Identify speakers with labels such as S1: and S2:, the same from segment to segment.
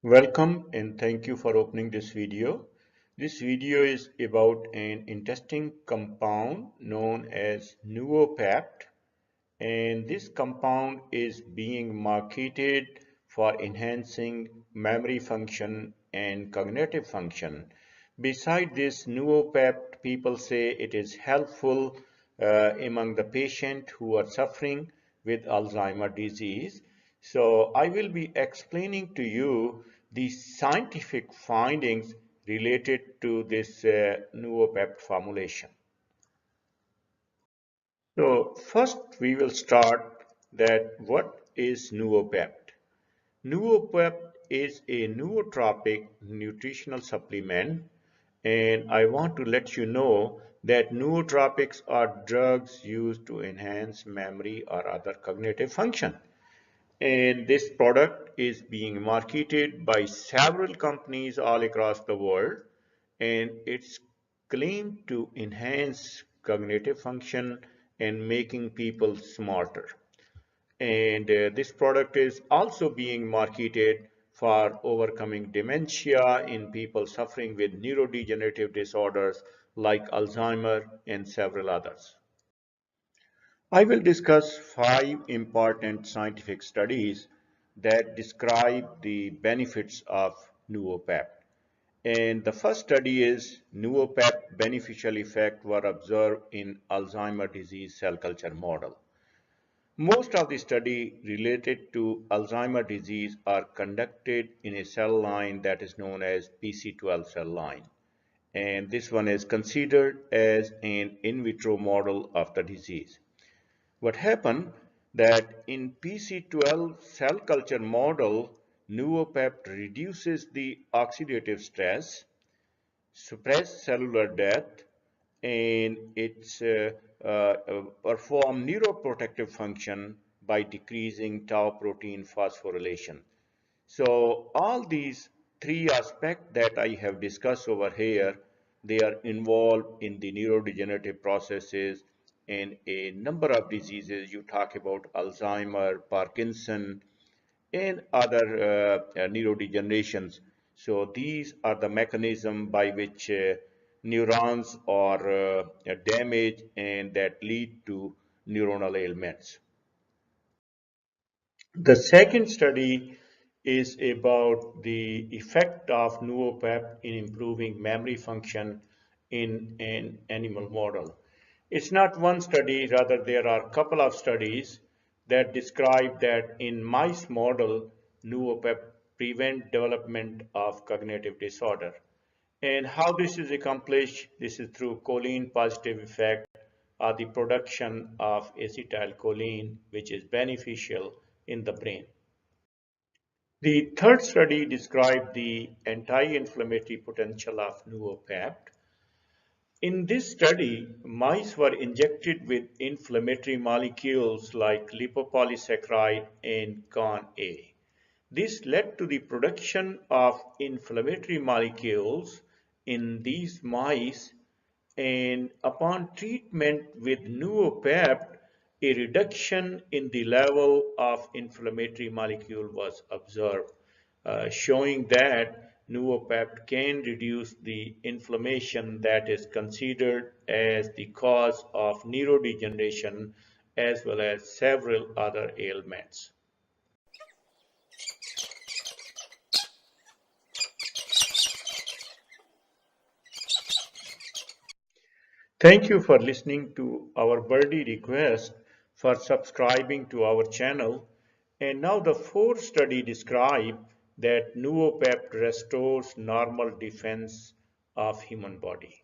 S1: Welcome and thank you for opening this video. This video is about an interesting compound known as Noopept, and this compound is being marketed for enhancing memory function and cognitive function. Beside this Noopept, people say it is helpful among the patient who are suffering with Alzheimer disease. So I will be explaining to you the scientific findings related to this Noopept formulation. So first we will start that what is Noopept? Noopept is a nootropic nutritional supplement, and I want to let you know that nootropics are drugs used to enhance memory or other cognitive function. And this product is being marketed by several companies all across the world, and it's claimed to enhance cognitive function and making people smarter. And this product is also being marketed for overcoming dementia in people suffering with neurodegenerative disorders like Alzheimer and several others. I will discuss 5 important scientific studies that describe the benefits of Noopept. And the first study is Noopept beneficial effect were observed in Alzheimer disease cell culture model. Most of the study related to Alzheimer disease are conducted in a cell line that is known as PC12 cell line. And this one is considered as an in vitro model of the disease. What happened that in PC12 cell culture model, Noopept reduces the oxidative stress, suppress cellular death, and it's perform neuroprotective function by decreasing tau protein phosphorylation. So all these three aspects that I have discussed over here, they are involved in the neurodegenerative processes and a number of diseases. You talk about Alzheimer, Parkinson, and other neurodegenerations. So these are the mechanism by which neurons are damaged and that lead to neuronal ailments. The second study is about the effect of Noopept in improving memory function in an animal model. It's not one study, rather there are a couple of studies that describe that in mice model, Noopept prevent development of cognitive disorder. And how this is accomplished, this is through choline positive effect or the production of acetylcholine, which is beneficial in the brain. The third study described the anti-inflammatory potential of Noopept. In this study, mice were injected with inflammatory molecules like lipopolysaccharide and CON-A. This led to the production of inflammatory molecules in these mice, and upon treatment with Noopept, a reduction in the level of inflammatory molecule was observed, showing that Noopept can reduce the inflammation that is considered as the cause of neurodegeneration as well as several other ailments. Thank you for listening to our birdie request for subscribing to our channel. And now the fourth study describes that Noopept restores normal defense of human body.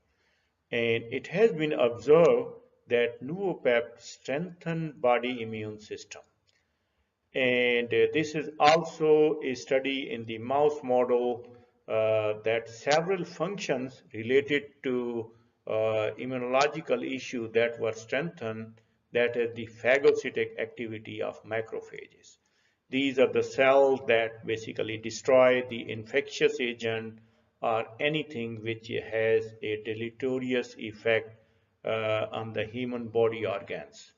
S1: And it has been observed that Noopept strengthens body immune system. And this is also a study in the mouse model that several functions related to immunological issue that were strengthened, that is the phagocytic activity of macrophages. These are the cells that basically destroy the infectious agent or anything which has a deleterious effect on the human body organs.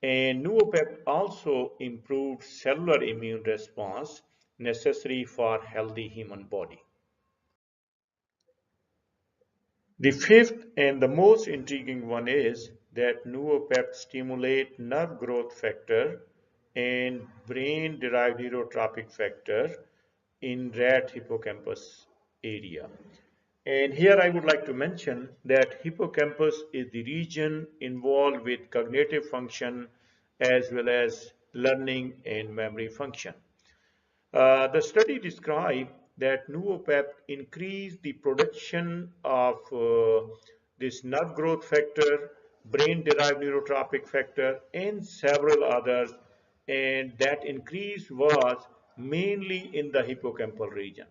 S1: And Noopept also improved cellular immune response necessary for healthy human body. The fifth and the most intriguing one is that Noopept stimulate nerve growth factor and brain-derived neurotropic factor in rat hippocampus area. And here I would like to mention that hippocampus is the region involved with cognitive function as well as learning and memory function. The study described that Noopept increased the production of this nerve growth factor, brain-derived neurotropic factor, and several others, and that increase was mainly in the hippocampal region.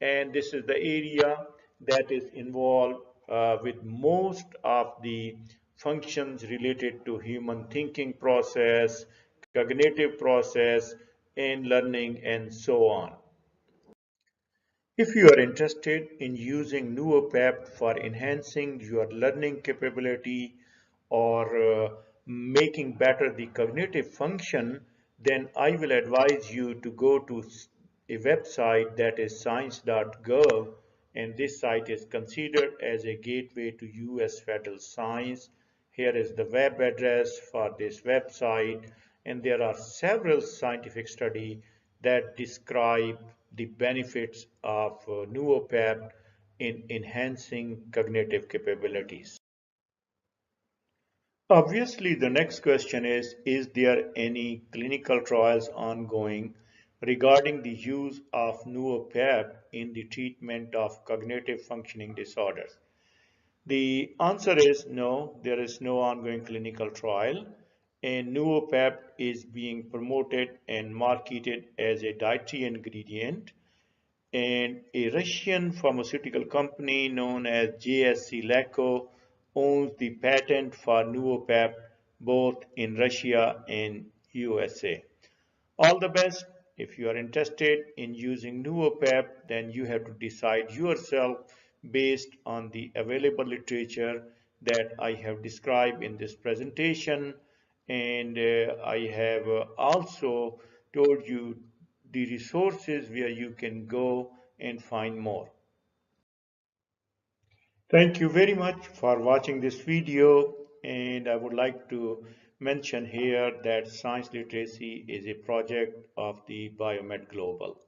S1: And this is the area that is involved with most of the functions related to human thinking process, cognitive process, and learning, and so on. If you are interested in using Noopept for enhancing your learning capability or making better the cognitive function, then I will advise you to go to a website that is science.gov, and this site is considered as a gateway to US federal science. Here is the web address for this website, and there are several scientific studies that describe the benefits of Noopept in enhancing cognitive capabilities. Obviously, the next question is there any clinical trials ongoing regarding the use of Noopept in the treatment of cognitive functioning disorders? The answer is no, there is no ongoing clinical trial, and Noopept is being promoted and marketed as a dietary ingredient, and a Russian pharmaceutical company known as JSC Lacco owns the patent for Noopept both in Russia and USA. All the best. If you are interested in using Noopept, then you have to decide yourself based on the available literature that I have described in this presentation. And I have also told you the resources where you can go and find more. Thank you very much for watching this video, and I would like to mention here that science literacy is a project of the Biomed Global.